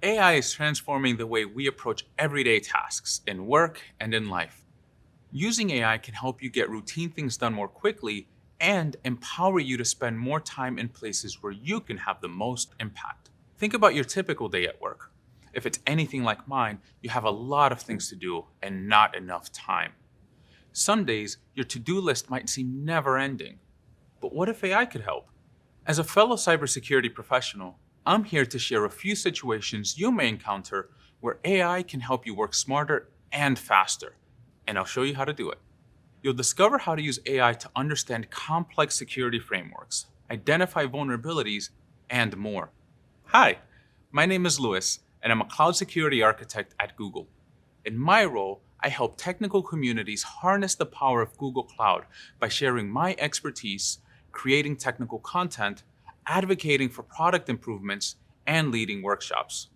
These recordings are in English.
AI is transforming the way we approach everyday tasks in work and in life. Using AI can help you get routine things done more quickly and empower you to spend more time in places where you can have the most impact. Think about your typical day at work. If it's anything like mine, you have a lot of things to do and not enough time. Some days, your to-do list might seem never ending. But what if AI could help? As a fellow cybersecurity professional, I'm here to share a few situations you may encounter where AI can help you work smarter and faster, and I'll show you how to do it. You'll discover how to use AI to understand complex security frameworks, identify vulnerabilities, and more. Hi, my name is Louis, and I'm a cloud security architect at Google. In my role, I help technical communities harness the power of Google Cloud by sharing my expertise, creating technical content, advocating for product improvements, and leading workshops.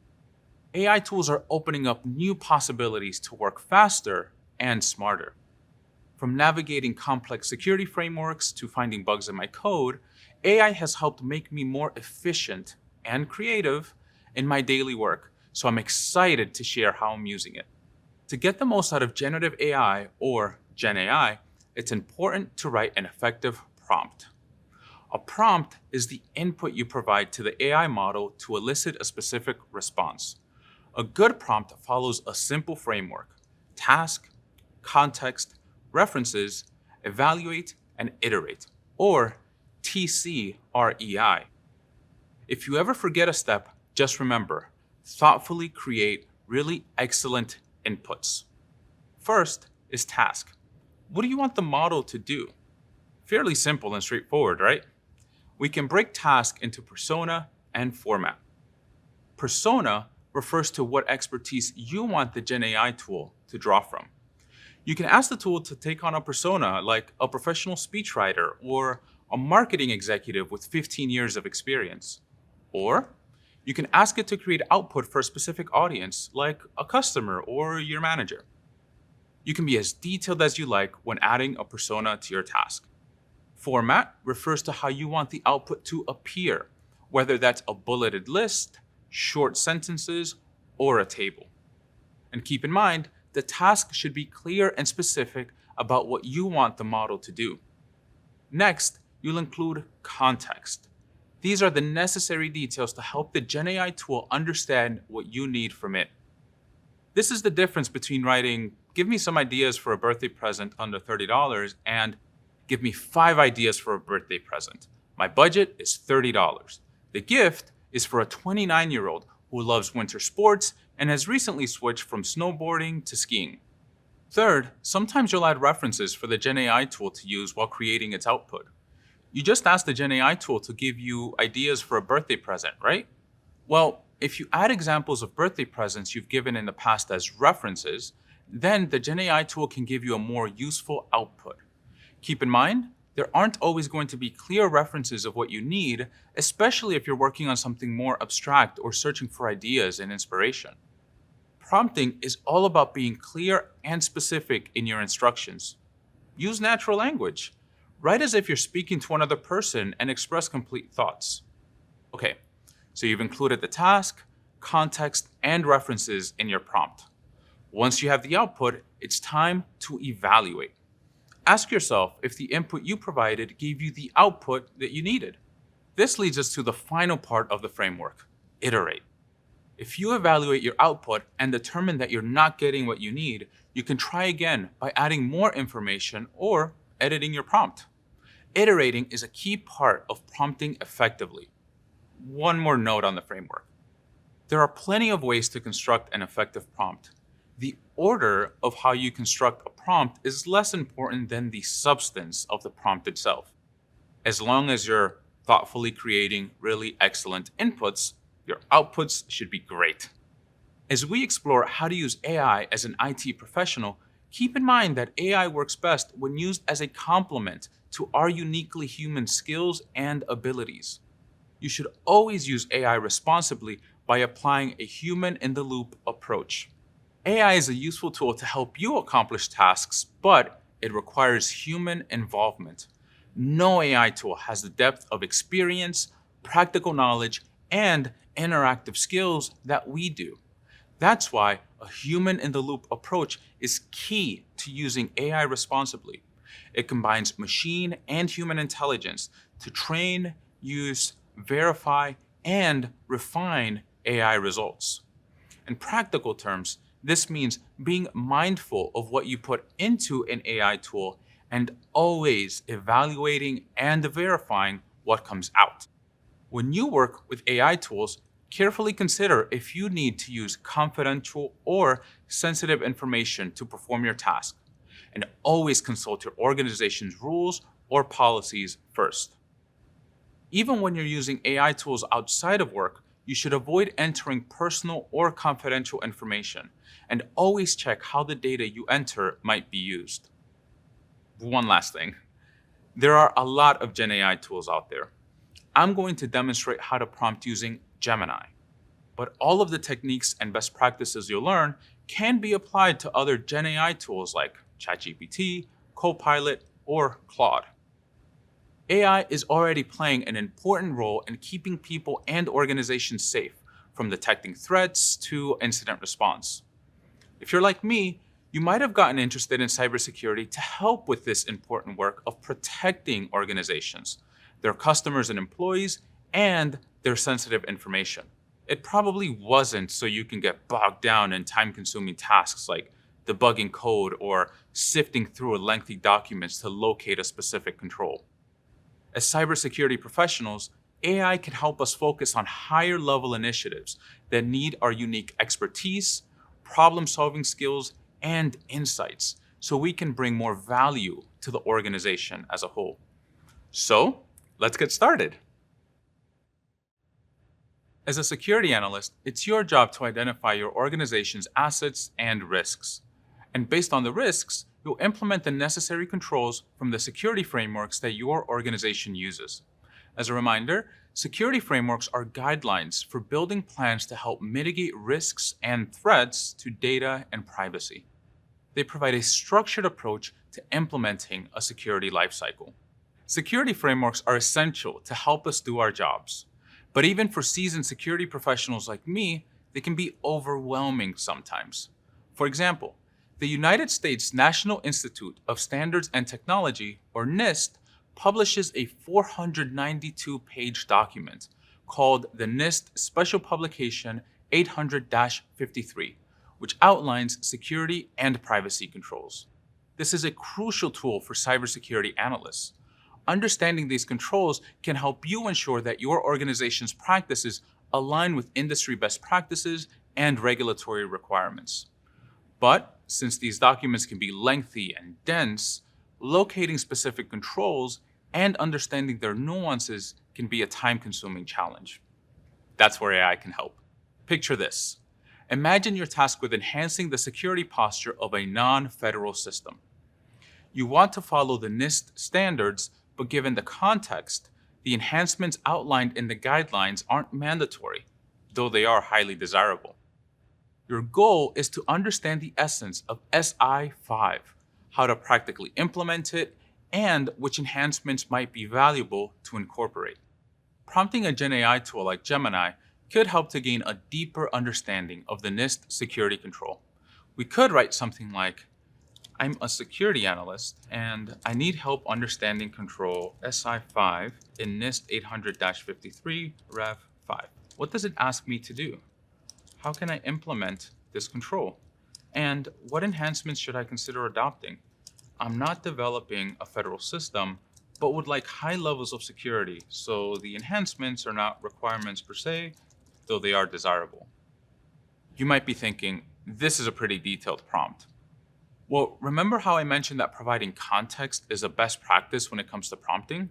AI tools are opening up new possibilities to work faster and smarter. From navigating complex security frameworks to finding bugs in my code, AI has helped make me more efficient and creative in my daily work, so I'm excited to share how I'm using it. To get the most out of generative AI, or Gen AI, it's important to write an effective prompt. A prompt is the input you provide to the AI model to elicit a specific response. A good prompt follows a simple framework: task, context, references, evaluate, and iterate, or TCREI. If you ever forget a step, just remember, thoughtfully create really excellent inputs. First is task. What do you want the model to do? Fairly simple and straightforward, right? We can break task into persona and format. Persona refers to what expertise you want the Gen AI tool to draw from. You can ask the tool to take on a persona like a professional speechwriter or a marketing executive with 15 years of experience. Or you can ask it to create output for a specific audience like a customer or your manager. You can be as detailed as you like when adding a persona to your task. Format refers to how you want the output to appear, whether that's a bulleted list, short sentences, or a table. And keep in mind, the task should be clear and specific about what you want the model to do. Next, you'll include context. These are the necessary details to help the Gen AI tool understand what you need from it. This is the difference between writing, "Give me some ideas for a birthday present under $30," and "Give me 5 ideas for a birthday present. My budget is $30. The gift is for a 29-year-old who loves winter sports and has recently switched from snowboarding to skiing." Third, sometimes you'll add references for the Gen AI tool to use while creating its output. You just asked the Gen AI tool to give you ideas for a birthday present, right? Well, if you add examples of birthday presents you've given in the past as references, then the Gen AI tool can give you a more useful output. Keep in mind, there aren't always going to be clear references of what you need, especially if you're working on something more abstract or searching for ideas and inspiration. Prompting is all about being clear and specific in your instructions. Use natural language. Write as if you're speaking to another person and express complete thoughts. Okay, so you've included the task, context, and references in your prompt. Once you have the output, it's time to evaluate. Ask yourself if the input you provided gave you the output that you needed. This leads us to the final part of the framework: iterate. If you evaluate your output and determine that you're not getting what you need, you can try again by adding more information or editing your prompt. Iterating is a key part of prompting effectively. One more note on the framework. There are plenty of ways to construct an effective prompt. The order of how you construct a prompt is less important than the substance of the prompt itself. As long as you're thoughtfully creating really excellent inputs, your outputs should be great. As we explore how to use AI as an IT professional, keep in mind that AI works best when used as a complement to our uniquely human skills and abilities. You should always use AI responsibly by applying a human-in-the-loop approach. AI is a useful tool to help you accomplish tasks, but it requires human involvement. No AI tool has the depth of experience, practical knowledge, and interactive skills that we do. That's why a human-in-the-loop approach is key to using AI responsibly. It combines machine and human intelligence to train, use, verify, and refine AI results. In practical terms, this means being mindful of what you put into an AI tool and always evaluating and verifying what comes out. When you work with AI tools, carefully consider if you need to use confidential or sensitive information to perform your task, and always consult your organization's rules or policies first. Even when you're using AI tools outside of work, you should avoid entering personal or confidential information, and always check how the data you enter might be used. One last thing. There are a lot of Gen AI tools out there. I'm going to demonstrate how to prompt using Gemini, but all of the techniques and best practices you'll learn can be applied to other Gen AI tools like ChatGPT, Copilot, or Claude. AI is already playing an important role in keeping people and organizations safe, from detecting threats to incident response. If you're like me, you might have gotten interested in cybersecurity to help with this important work of protecting organizations, their customers and employees, and their sensitive information. It probably wasn't so you can get bogged down in time-consuming tasks like debugging code or sifting through lengthy documents to locate a specific control. As cybersecurity professionals, AI can help us focus on higher-level initiatives that need our unique expertise, problem-solving skills, and insights, so we can bring more value to the organization as a whole. So, let's get started. As a security analyst, it's your job to identify your organization's assets and risks. And based on the risks, you'll implement the necessary controls from the security frameworks that your organization uses. As a reminder, security frameworks are guidelines for building plans to help mitigate risks and threats to data and privacy. They provide a structured approach to implementing a security lifecycle. Security frameworks are essential to help us do our jobs. But even for seasoned security professionals like me, they can be overwhelming sometimes. For example, the United States National Institute of Standards and Technology, or NIST, publishes a 492-page document called the NIST Special Publication 800-53, which outlines security and privacy controls. This is a crucial tool for cybersecurity analysts. Understanding these controls can help you ensure that your organization's practices align with industry best practices and regulatory requirements. But since these documents can be lengthy and dense, locating specific controls and understanding their nuances can be a time-consuming challenge. That's where AI can help. Picture this. Imagine you're tasked with enhancing the security posture of a non-federal system. You want to follow the NIST standards, but given the context, the enhancements outlined in the guidelines aren't mandatory, though they are highly desirable. Your goal is to understand the essence of SI5, how to practically implement it, and which enhancements might be valuable to incorporate. Prompting a Gen AI tool like Gemini could help to gain a deeper understanding of the NIST security control. We could write something like, I'm a security analyst and I need help understanding control SI5 in NIST 800-53 Rev 5. What does it ask me to do? How can I implement this control? And what enhancements should I consider adopting? I'm not developing a federal system, but would like high levels of security, so the enhancements are not requirements per se, though they are desirable. You might be thinking, this is a pretty detailed prompt. Well, remember how I mentioned that providing context is a best practice when it comes to prompting?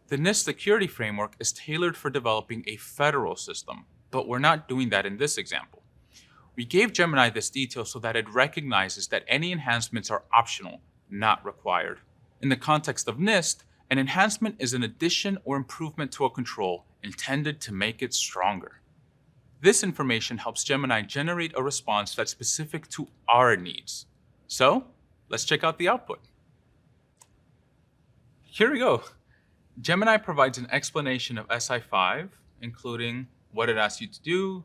The NIST security framework is tailored for developing a federal system, but we're not doing that in this example. We gave Gemini this detail so that it recognizes that any enhancements are optional, not required. In the context of NIST, an enhancement is an addition or improvement to a control intended to make it stronger. This information helps Gemini generate a response that's specific to our needs. So, let's check out the output. Here we go. Gemini provides an explanation of SI5, including what it asks you to do,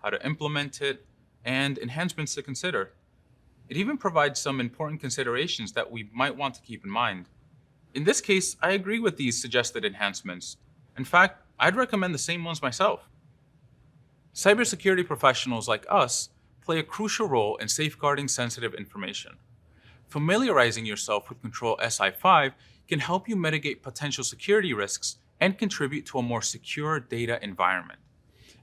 how to implement it, and enhancements to consider. It even provides some important considerations that we might want to keep in mind. In this case, I agree with these suggested enhancements. In fact, I'd recommend the same ones myself. Cybersecurity professionals like us play a crucial role in safeguarding sensitive information. Familiarizing yourself with Control SI5 can help you mitigate potential security risks and contribute to a more secure data environment.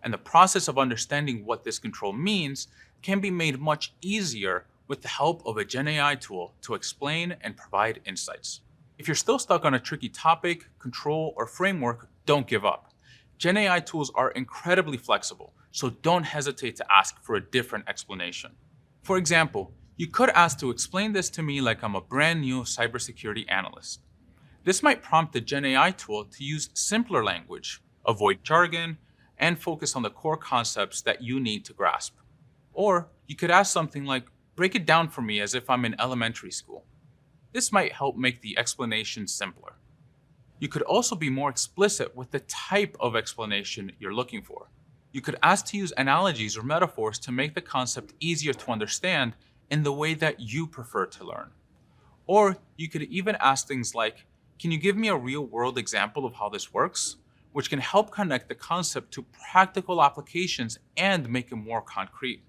And the process of understanding what this control means can be made much easier with the help of a Gen AI tool to explain and provide insights. If you're still stuck on a tricky topic, control, or framework, don't give up. Gen AI tools are incredibly flexible, so don't hesitate to ask for a different explanation. For example, you could ask to explain this to me like I'm a brand new cybersecurity analyst. This might prompt the Gen AI tool to use simpler language, avoid jargon, and focus on the core concepts that you need to grasp. Or you could ask something like, break it down for me as if I'm in elementary school. This might help make the explanation simpler. You could also be more explicit with the type of explanation you're looking for. You could ask to use analogies or metaphors to make the concept easier to understand in the way that you prefer to learn. Or you could even ask things like, can you give me a real-world example of how this works? Which can help connect the concept to practical applications and make it more concrete.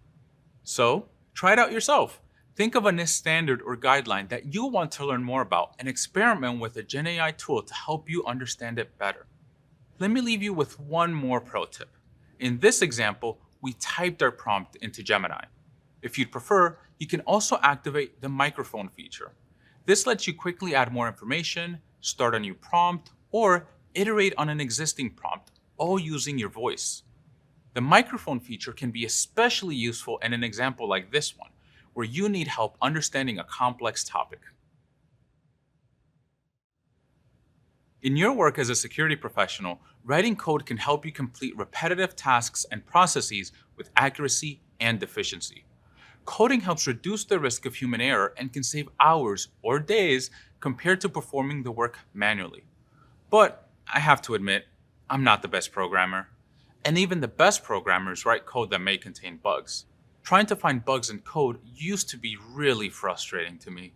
So, try it out yourself. Think of a NIST standard or guideline that you want to learn more about and experiment with a Gen AI tool to help you understand it better. Let me leave you with one more pro tip. In this example, we typed our prompt into Gemini. If you'd prefer, you can also activate the microphone feature. This lets you quickly add more information, start a new prompt, or iterate on an existing prompt, all using your voice. The microphone feature can be especially useful in an example like this one, where you need help understanding a complex topic. In your work as a security professional, writing code can help you complete repetitive tasks and processes with accuracy and efficiency. Coding helps reduce the risk of human error and can save hours or days compared to performing the work manually. But I have to admit, I'm not the best programmer. And even the best programmers write code that may contain bugs. Trying to find bugs in code used to be really frustrating to me.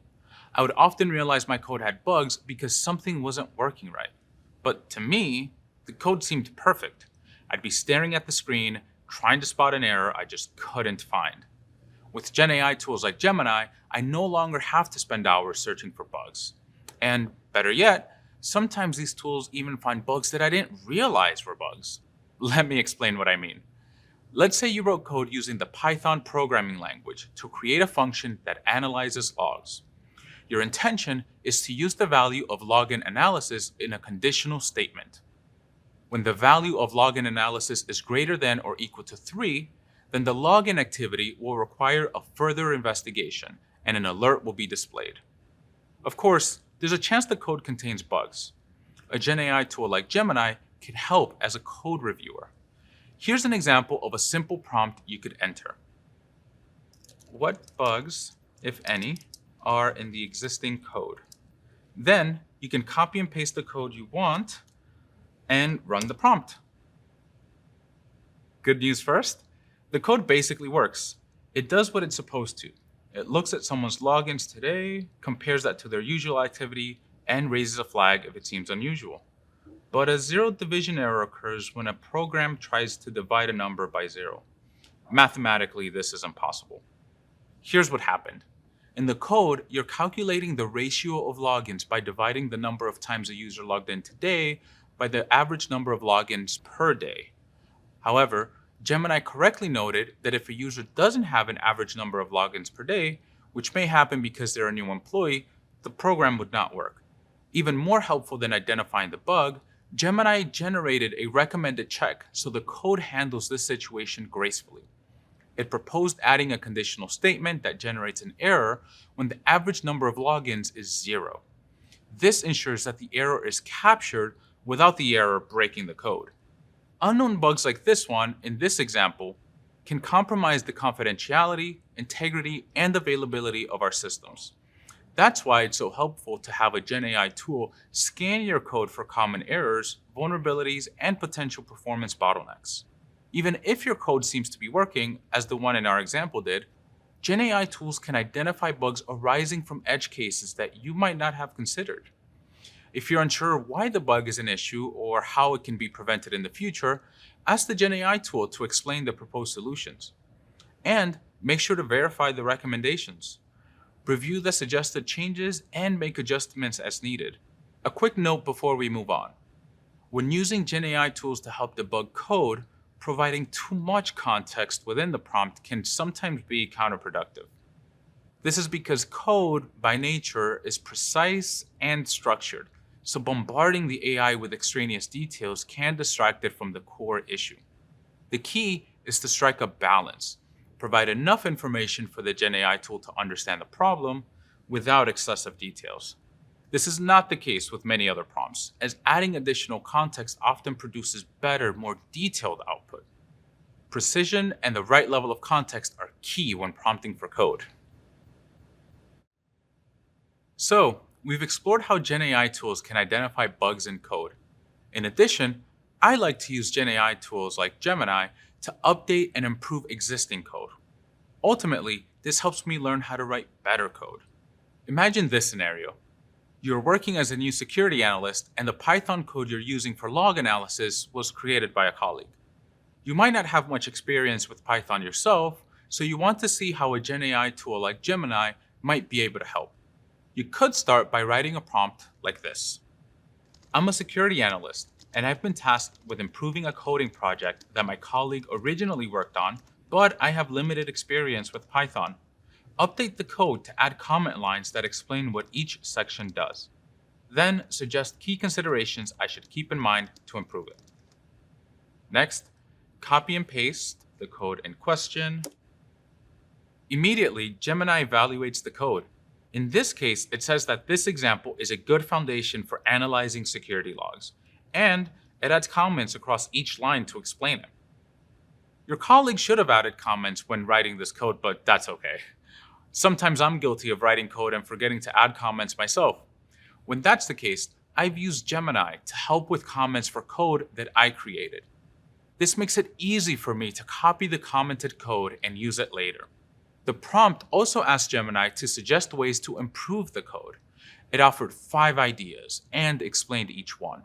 I would often realize my code had bugs because something wasn't working right. But to me, the code seemed perfect. I'd be staring at the screen, trying to spot an error I just couldn't find. With Gen AI tools like Gemini, I no longer have to spend hours searching for bugs. And better yet, sometimes these tools even find bugs that I didn't realize were bugs. Let me explain what I mean. Let's say you wrote code using the Python programming language to create a function that analyzes logs. Your intention is to use the value of login analysis in a conditional statement. When the value of login analysis is greater than or equal to 3, then the login activity will require a further investigation and an alert will be displayed. Of course, there's a chance the code contains bugs. A Gen AI tool like Gemini can help as a code reviewer. Here's an example of a simple prompt you could enter. What bugs, if any, are in the existing code? Then you can copy and paste the code you want and run the prompt. Good news first, the code basically works. It does what it's supposed to. It looks at someone's logins today, compares that to their usual activity, and raises a flag if it seems unusual. But a zero division error occurs when a program tries to divide a number by 0. Mathematically, this is impossible. Here's what happened. In the code, you're calculating the ratio of logins by dividing the number of times a user logged in today by the average number of logins per day. However, Gemini correctly noted that if a user doesn't have an average number of logins per day, which may happen because they're a new employee, the program would not work. Even more helpful than identifying the bug, Gemini generated a recommended check so the code handles this situation gracefully. It proposed adding a conditional statement that generates an error when the average number of logins is 0. This ensures that the error is captured without the error breaking the code. Unknown bugs like this one, in this example, can compromise the confidentiality, integrity, and availability of our systems. That's why it's so helpful to have a Gen AI tool scan your code for common errors, vulnerabilities, and potential performance bottlenecks. Even if your code seems to be working, as the one in our example did, GenAI tools can identify bugs arising from edge cases that you might not have considered. If you're unsure why the bug is an issue or how it can be prevented in the future, ask the GenAI tool to explain the proposed solutions. And make sure to verify the recommendations. Review the suggested changes and make adjustments as needed. A quick note before we move on. When using GenAI tools to help debug code, providing too much context within the prompt can sometimes be counterproductive. This is because code, by nature, is precise and structured, so bombarding the AI with extraneous details can distract it from the core issue. The key is to strike a balance, provide enough information for the GenAI tool to understand the problem without excessive details. This is not the case with many other prompts, as adding additional context often produces better, more detailed output. Precision and the right level of context are key when prompting for code. So, we've explored how GenAI tools can identify bugs in code. In addition, I like to use GenAI tools like Gemini to update and improve existing code. Ultimately, this helps me learn how to write better code. Imagine this scenario. You're working as a new security analyst, and the Python code you're using for log analysis was created by a colleague. You might not have much experience with Python yourself, so you want to see how a GenAI tool like Gemini might be able to help. You could start by writing a prompt like this. I'm a security analyst, and I've been tasked with improving a coding project that my colleague originally worked on, but I have limited experience with Python. Update the code to add comment lines that explain what each section does. Then suggest key considerations I should keep in mind to improve it. Next, copy and paste the code in question. Immediately, Gemini evaluates the code. In this case, it says that this example is a good foundation for analyzing security logs, and it adds comments across each line to explain it. Your colleague should have added comments when writing this code, but that's okay. Sometimes I'm guilty of writing code and forgetting to add comments myself. When that's the case, I've used Gemini to help with comments for code that I created. This makes it easy for me to copy the commented code and use it later. The prompt also asked Gemini to suggest ways to improve the code. It offered 5 ideas and explained each one.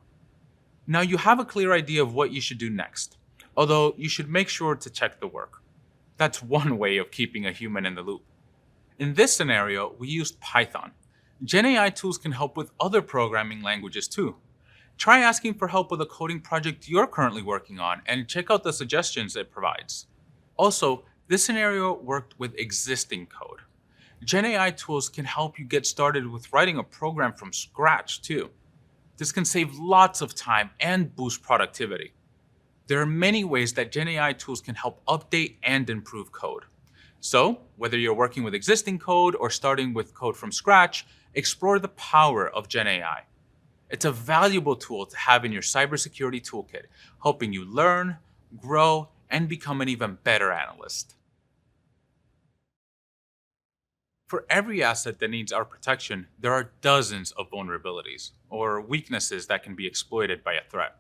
Now you have a clear idea of what you should do next, although you should make sure to check the work. That's one way of keeping a human in the loop. In this scenario, we used Python. GenAI tools can help with other programming languages too. Try asking for help with a coding project you're currently working on and check out the suggestions it provides. Also, this scenario worked with existing code. GenAI tools can help you get started with writing a program from scratch too. This can save lots of time and boost productivity. There are many ways that GenAI tools can help update and improve code. So, whether you're working with existing code or starting with code from scratch, explore the power of GenAI. It's a valuable tool to have in your cybersecurity toolkit, helping you learn, grow, and become an even better analyst. For every asset that needs our protection, there are dozens of vulnerabilities or weaknesses that can be exploited by a threat.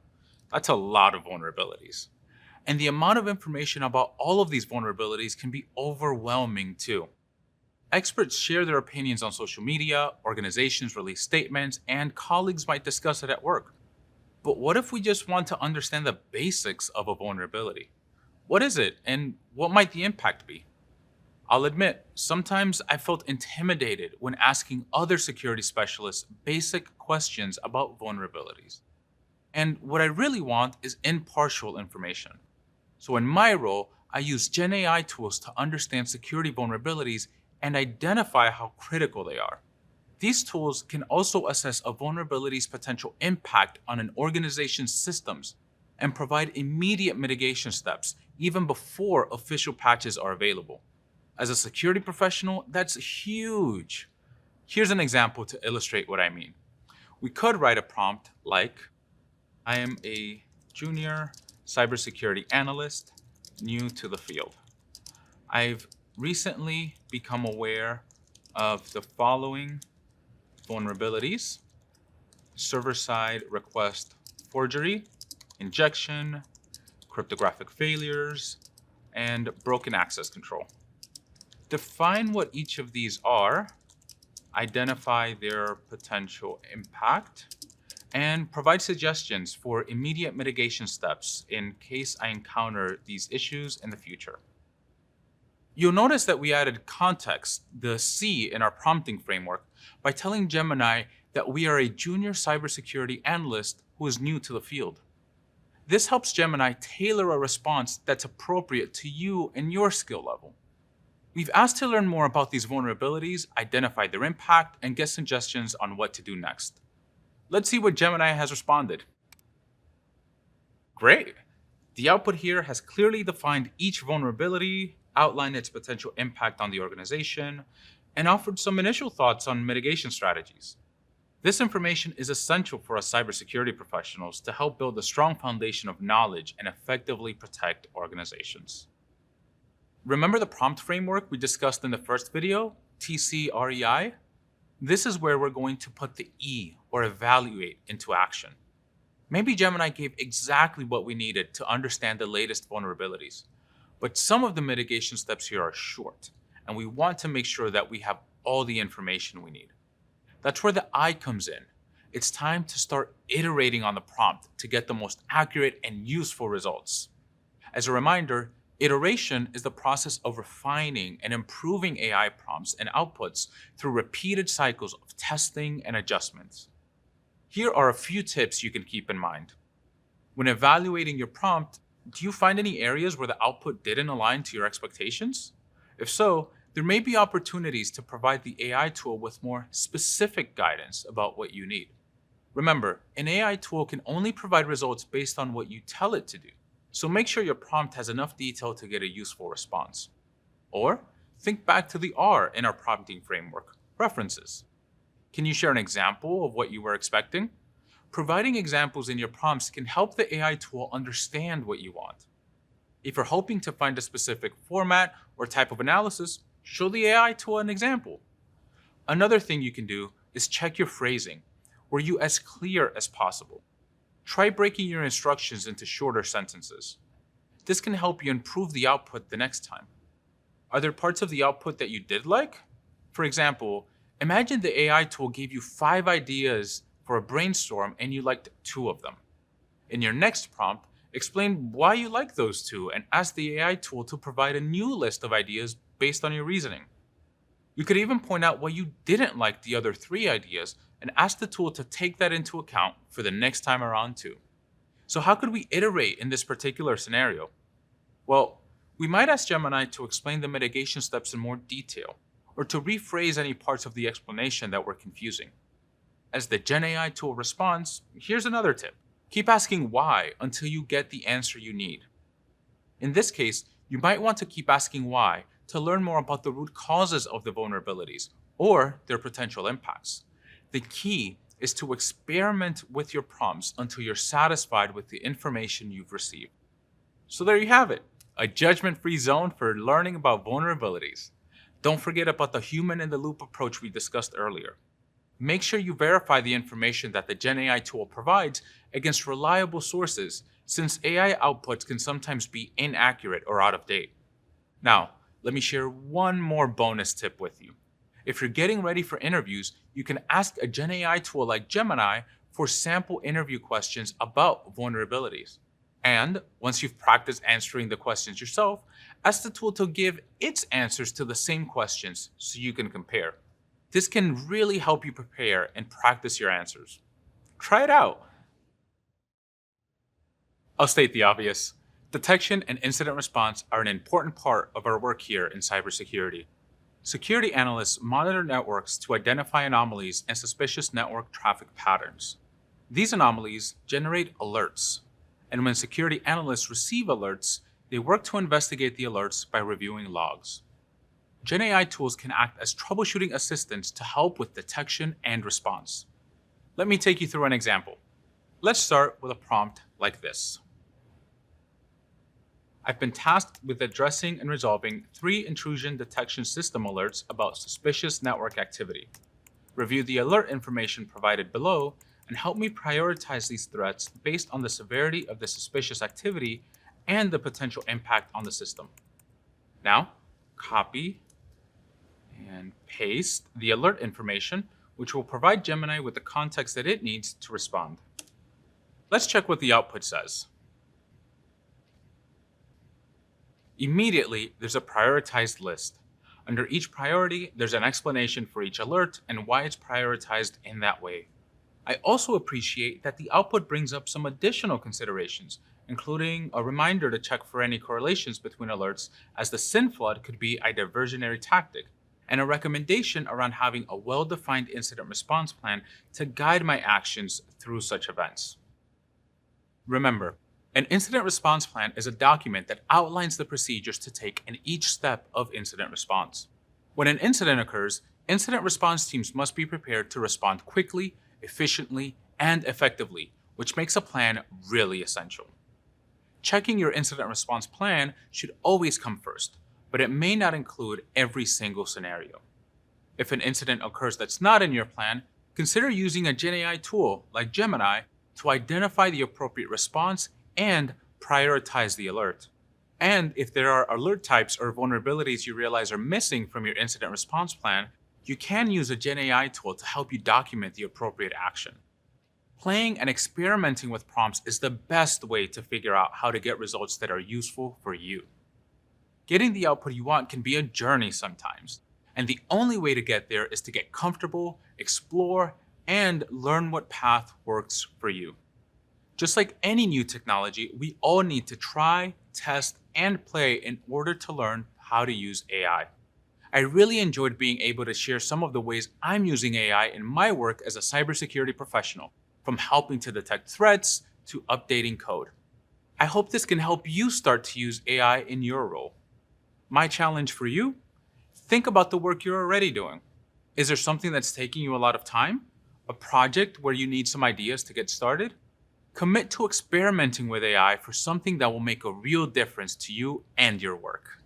That's a lot of vulnerabilities. And the amount of information about all of these vulnerabilities can be overwhelming too. Experts share their opinions on social media, organizations release statements, and colleagues might discuss it at work. But what if we just want to understand the basics of a vulnerability? What is it, and what might the impact be? I'll admit, sometimes I felt intimidated when asking other security specialists basic questions about vulnerabilities. And what I really want is impartial information. So in my role, I use GenAI tools to understand security vulnerabilities and identify how critical they are. These tools can also assess a vulnerability's potential impact on an organization's systems and provide immediate mitigation steps even before official patches are available. As a security professional, that's huge. Here's an example to illustrate what I mean. We could write a prompt like, I am a junior cybersecurity analyst, new to the field. I've recently become aware of the following vulnerabilities: server-side request forgery, injection, cryptographic failures, and broken access control. Define what each of these are, identify their potential impact, and provide suggestions for immediate mitigation steps in case I encounter these issues in the future. You'll notice that we added context, the C, in our prompting framework by telling Gemini that we are a junior cybersecurity analyst who is new to the field. This helps Gemini tailor a response that's appropriate to you and your skill level. We've asked to learn more about these vulnerabilities, identify their impact, and get suggestions on what to do next. Let's see what Gemini has responded. Great! The output here has clearly defined each vulnerability, outlined its potential impact on the organization, and offered some initial thoughts on mitigation strategies. This information is essential for us cybersecurity professionals to help build a strong foundation of knowledge and effectively protect organizations. Remember the prompt framework we discussed in the first video, TCREI? This is where we're going to put the E, or evaluate, into action. Maybe Gemini gave exactly what we needed to understand the latest vulnerabilities, but some of the mitigation steps here are short, and we want to make sure that we have all the information we need. That's where the I comes in. It's time to start iterating on the prompt to get the most accurate and useful results. As a reminder, iteration is the process of refining and improving AI prompts and outputs through repeated cycles of testing and adjustments. Here are a few tips you can keep in mind. When evaluating your prompt, do you find any areas where the output didn't align to your expectations? If so, there may be opportunities to provide the AI tool with more specific guidance about what you need. Remember, an AI tool can only provide results based on what you tell it to do, so make sure your prompt has enough detail to get a useful response. Or think back to the R in our prompting framework, references. Can you share an example of what you were expecting? Providing examples in your prompts can help the AI tool understand what you want. If you're hoping to find a specific format or type of analysis, show the AI tool an example. Another thing you can do is check your phrasing. Were you as clear as possible? Try breaking your instructions into shorter sentences. This can help you improve the output the next time. Are there parts of the output that you did like? For example, imagine the AI tool gave you 5 ideas for a brainstorm and you liked 2 of them. In your next prompt, explain why you like those 2 and ask the AI tool to provide a new list of ideas based on your reasoning. You could even point out why you didn't like the other 3 ideas and ask the tool to take that into account for the next time around too. So how could we iterate in this particular scenario? Well, we might ask Gemini to explain the mitigation steps in more detail, or to rephrase any parts of the explanation that were confusing. As the Gen AI tool responds, here's another tip. Keep asking why until you get the answer you need. In this case, you might want to keep asking why to learn more about the root causes of the vulnerabilities or their potential impacts. The key is to experiment with your prompts until you're satisfied with the information you've received. So there you have it, a judgment-free zone for learning about vulnerabilities. Don't forget about the human-in-the-loop approach we discussed earlier. Make sure you verify the information that the Gen AI tool provides against reliable sources, since AI outputs can sometimes be inaccurate or out of date. Now, let me share one more bonus tip with you. If you're getting ready for interviews, you can ask a Gen AI tool like Gemini for sample interview questions about vulnerabilities. And once you've practiced answering the questions yourself, ask the tool to give its answers to the same questions so you can compare. This can really help you prepare and practice your answers. Try it out. I'll state the obvious. Detection and incident response are an important part of our work here in cybersecurity. Security analysts monitor networks to identify anomalies and suspicious network traffic patterns. These anomalies generate alerts, and when security analysts receive alerts, they work to investigate the alerts by reviewing logs. Gen AI tools can act as troubleshooting assistants to help with detection and response. Let me take you through an example. Let's start with a prompt like this. I've been tasked with addressing and resolving 3 intrusion detection system alerts about suspicious network activity. Review the alert information provided below and help me prioritize these threats based on the severity of the suspicious activity and the potential impact on the system. Now, copy and paste the alert information, which will provide Gemini with the context that it needs to respond. Let's check what the output says. Immediately, there's a prioritized list. Under each priority, there's an explanation for each alert and why it's prioritized in that way. I also appreciate that the output brings up some additional considerations, including a reminder to check for any correlations between alerts, as the SYN flood could be a diversionary tactic, and a recommendation around having a well-defined incident response plan to guide my actions through such events. Remember, an incident response plan is a document that outlines the procedures to take in each step of incident response. When an incident occurs, incident response teams must be prepared to respond quickly, efficiently, and effectively, which makes a plan really essential. Checking your incident response plan should always come first, but it may not include every single scenario. If an incident occurs that's not in your plan, consider using a GenAI tool like Gemini to identify the appropriate response and prioritize the alert. And if there are alert types or vulnerabilities you realize are missing from your incident response plan, you can use a GenAI tool to help you document the appropriate action. Playing and experimenting with prompts is the best way to figure out how to get results that are useful for you. Getting the output you want can be a journey sometimes, and the only way to get there is to get comfortable, explore, and learn what path works for you. Just like any new technology, we all need to try, test, and play in order to learn how to use AI. I really enjoyed being able to share some of the ways I'm using AI in my work as a cybersecurity professional, from helping to detect threats to updating code. I hope this can help you start to use AI in your role. My challenge for you: think about the work you're already doing. Is there something that's taking you a lot of time? A project where you need some ideas to get started? Commit to experimenting with AI for something that will make a real difference to you and your work.